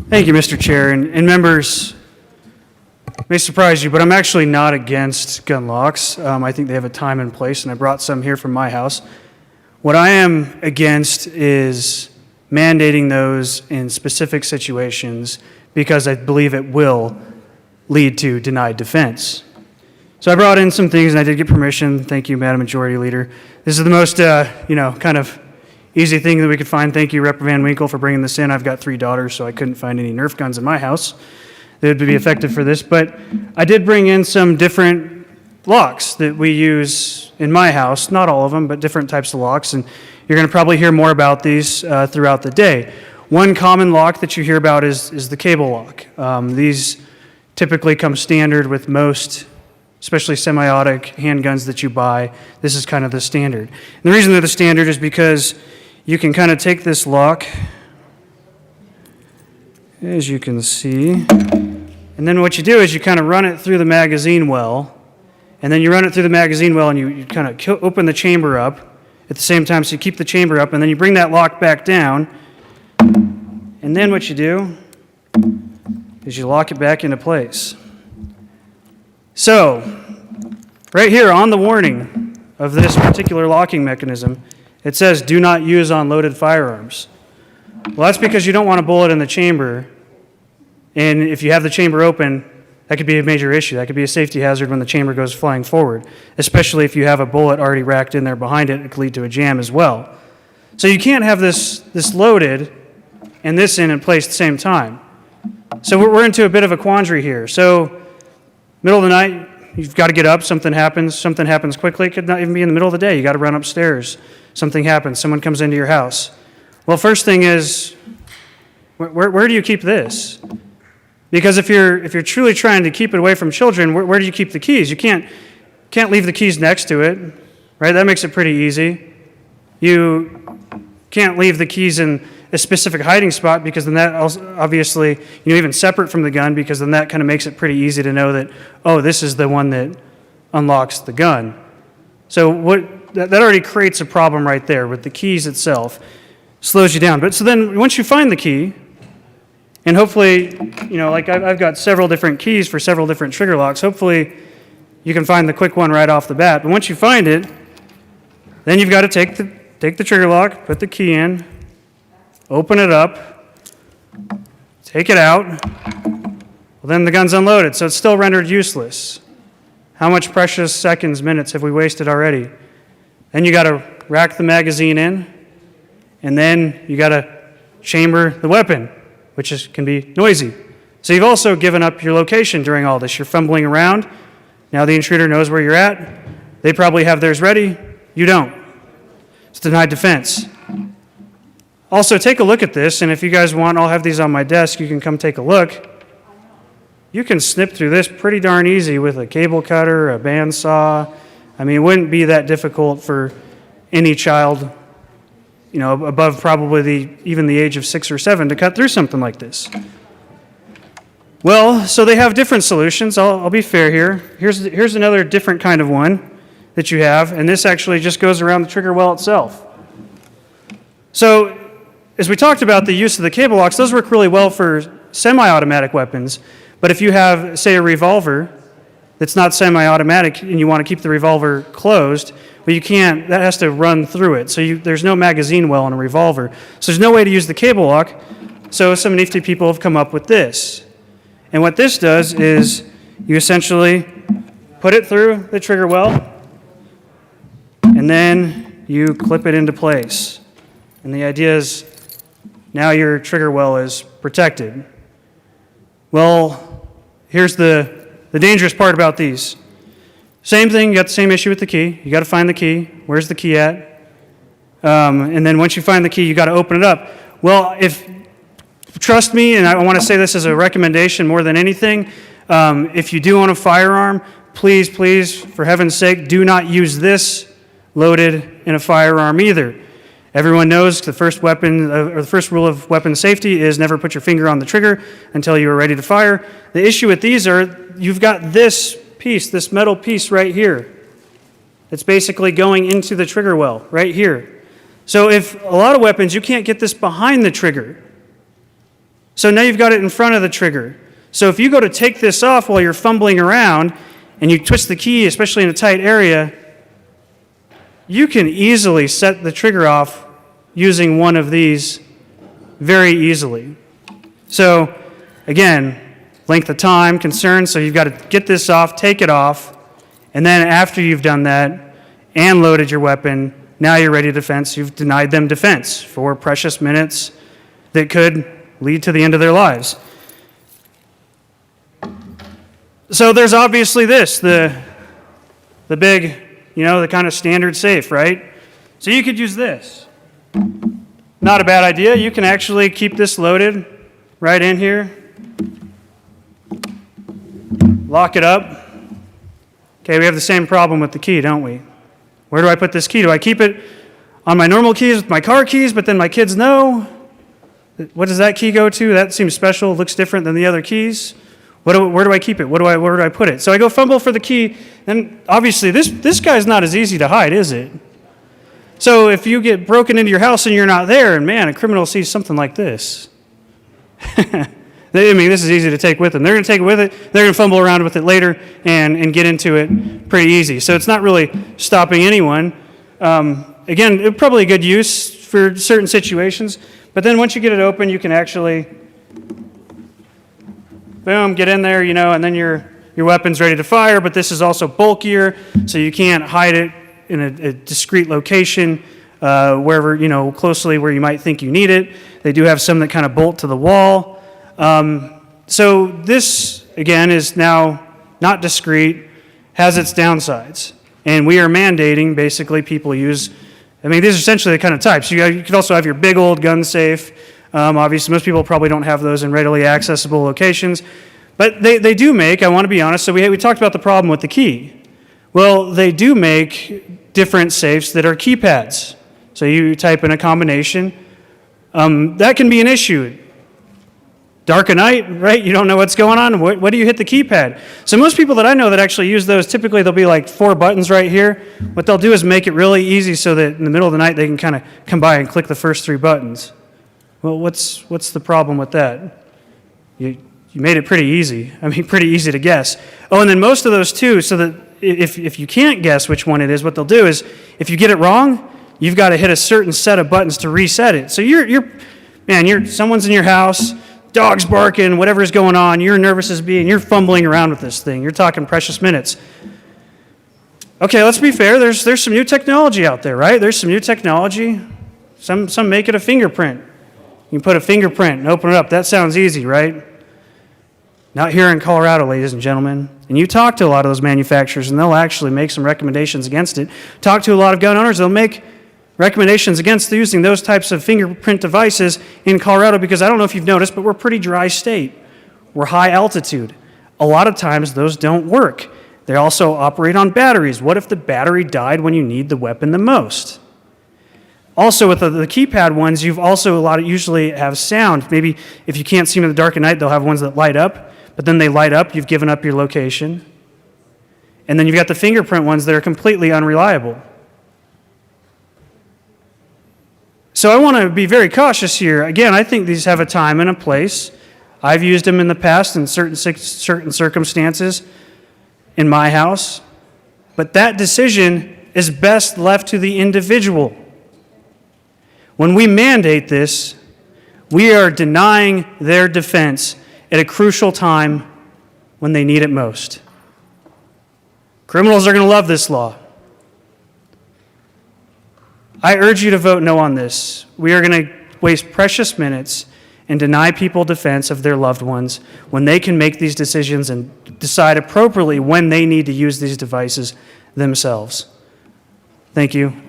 Thank you, Mr. Chair. And members, may surprise you, but I'm actually not against gun locks. I think they have a time and place, and I brought some here from my house. What I am against is mandating those in specific situations because I believe it will lead to denied defense. So I brought in some things, and I did get permission. Thank you, Madam Majority Leader. This is the most, kind of easy thing that we could find. Thank you, Rep. Van Winkle, for bringing this in. I've got 3 daughters, so I couldn't find any Nerf guns in my house that would be effective for this. But I did bring in some different locks that we use in my house. Not all of them, but different types of locks. And you're going to probably hear more about these throughout the day. One common lock that you hear about is the cable lock. These typically come standard with most, especially semi-automatic handguns that you buy. This is kind of the standard. And the reason they're the standard is because you can kind of take this lock, as you can see, and then what you do is you kind of run it through the magazine well, and then you run it through the magazine well and you kind of open the chamber up at the same time, so you keep the chamber up, and then you bring that lock back down, and then what you do is you lock it back into place. So, right here on the warning of this particular locking mechanism, it says, "Do not use unloaded firearms." Well, that's because you don't want a bullet in the chamber, and if you have the chamber open, that could be a major issue. That could be a safety hazard when the chamber goes flying forward, especially if you have a bullet already racked in there behind it. It could lead to a jam as well. So you can't have this loaded and this in place at the same time. So we're into a bit of a quandary here. So middle of the night, you've got to get up, something happens quickly. It could not even be in the middle of the day. You got to run upstairs. Something happens, someone comes into your house. Well, first thing is, where do you keep this? Because if you're truly trying to keep it away from children, where do you keep the keys? You can't leave the keys next to it, right? That makes it pretty easy. You can't leave the keys in a specific hiding spot, because then that also, obviously, even separate from the gun, because then that kind of makes it pretty easy to know that, oh, this is the one that unlocks the gun. So that already creates a problem right there with the keys itself. Slows you down. But so then once you find the key, and hopefully, like I've got several different keys for several different trigger locks. Hopefully you can find the quick one right off the bat. But once you find it, then you've got to take the trigger lock, put the key in, open it up, take it out. Well, then the gun's unloaded, so it's still rendered useless. How much precious seconds, minutes have we wasted already? Then you got to rack the magazine in, and then you got to chamber the weapon, which can be noisy. So you've also given up your location during all this. You're fumbling around. Now the intruder knows where you're at. They probably have theirs ready. You don't. It's denied defense. Also, take a look at this, and if you guys want, I'll have these on my desk. You can come take a look. You can snip through this pretty darn easy with a cable cutter, a bandsaw. I mean, it wouldn't be that difficult for any child, above probably even the age of 6 or 7 to cut through something like this. Well, so they have different solutions. I'll be fair here. Here's another different kind of one that you have, and this actually just goes around the trigger well itself. So, as we talked about the use of the cable locks, those work really well for semi-automatic weapons, but if you have, say, a revolver that's not semi-automatic and you want to keep the revolver closed, but you can't, that has to run through it. So there's no magazine well in a revolver. So there's no way to use the cable lock. So some nifty people have come up with this. And what this does is you essentially put it through the trigger well, and then you clip it into place. And the idea is now your trigger well is protected. Well, here's the dangerous part about these. Same thing, you got the same issue with the key. You got to find the key. Where's the key at? And then once you find the key, you got to open it up. Well, trust me, and I want to say this as a recommendation more than anything, if you do own a firearm, please, for heaven's sake, do not use this loaded in a firearm either. Everyone knows the first rule of weapon safety is never put your finger on the trigger until you are ready to fire. The issue with these are you've got this piece, this metal piece right here. It's basically going into the trigger well right here. So if a lot of weapons, you can't get this behind the trigger. So now you've got it in front of the trigger. So if you go to take this off while you're fumbling around and you twist the key, especially in a tight area, you can easily set the trigger off using one of these very easily. So again, length of time, concern, so you've got to get this off, take it off, and then after you've done that and loaded your weapon, now you're ready to defense. You've denied them defense for precious minutes that could lead to the end of their lives. So there's obviously this, the big, the kind of standard safe, right? So you could use this. Not a bad idea. You can actually keep this loaded right in here. Lock it up. Okay, we have the same problem with the key, don't we? Where do I put this key? Do I keep it on my normal keys with my car keys, but then my kids know? What does that key go to? That seems special, looks different than the other keys. Where do I keep it? Where do I put it? So I go fumble for the key, and obviously this guy's not as easy to hide, is it? So if you get broken into your house and you're not there, and man, a criminal sees something like this. This is easy to take with them. They're going to take it with it. They're going to fumble around with it later and get into it pretty easy. So it's not really stopping anyone. Again, probably a good use for certain situations. But then once you get it open, you can actually, boom, get in there, and then your weapon's ready to fire. But this is also bulkier, so you can't hide it in a discrete location wherever, closely where you might think you need it. They do have some that kind of bolt to the wall. So this, again, is now not discrete, has its downsides. And we are mandating, basically, people use, these are essentially the kind of types. You could also have your big old gun safe. Obviously, most people probably don't have those in readily accessible locations. But they do make, I want to be honest, so we talked about the problem with the key. Well, they do make different safes that are keypads. So you type in a combination. That can be an issue. Dark of night, right? You don't know what's going on. What do you hit the keypad? So most people that I know that actually use those, typically there'll be like 4 buttons right here. What they'll do is make it really easy so that in the middle of the night they can kind of come by and click the first 3 buttons. Well, what's the problem with that? You made it pretty easy. Pretty easy to guess. Oh, and then most of those too, so that if you can't guess which one it is, what they'll do is if you get it wrong, you've got to hit a certain set of buttons to reset it. So someone's in your house, dog's barking, whatever's going on, you're nervous as being, you're fumbling around with this thing. You're talking precious minutes. Okay, let's be fair. There's some new technology out there, right? There's some new technology. Some make it a fingerprint. You can put a fingerprint and open it up. That sounds easy, right? Not here in Colorado, ladies and gentlemen. And you talk to a lot of those manufacturers, and they'll actually make some recommendations against it. Talk to a lot of gun owners, they'll make recommendations against using those types of fingerprint devices in Colorado because I don't know if you've noticed, but we're a pretty dry state. We're high altitude. A lot of times those don't work. They also operate on batteries. What if the battery died when you need the weapon the most? Also with the keypad ones, you've also usually have sound. Maybe if you can't see them in the dark at night, they'll have ones that light up, but then they light up, you've given up your location. And then you've got the fingerprint ones that are completely unreliable. So I want to be very cautious here. Again, I think these have a time and a place. I've used them in the past in certain circumstances in my house. But that decision is best left to the individual. When we mandate this, we are denying their defense at a crucial time when they need it most. Criminals are going to love this law. I urge you to vote no on this. We are going to waste precious minutes and deny people defense of their loved ones when they can make these decisions and decide appropriately when they need to use these devices themselves. Thank you.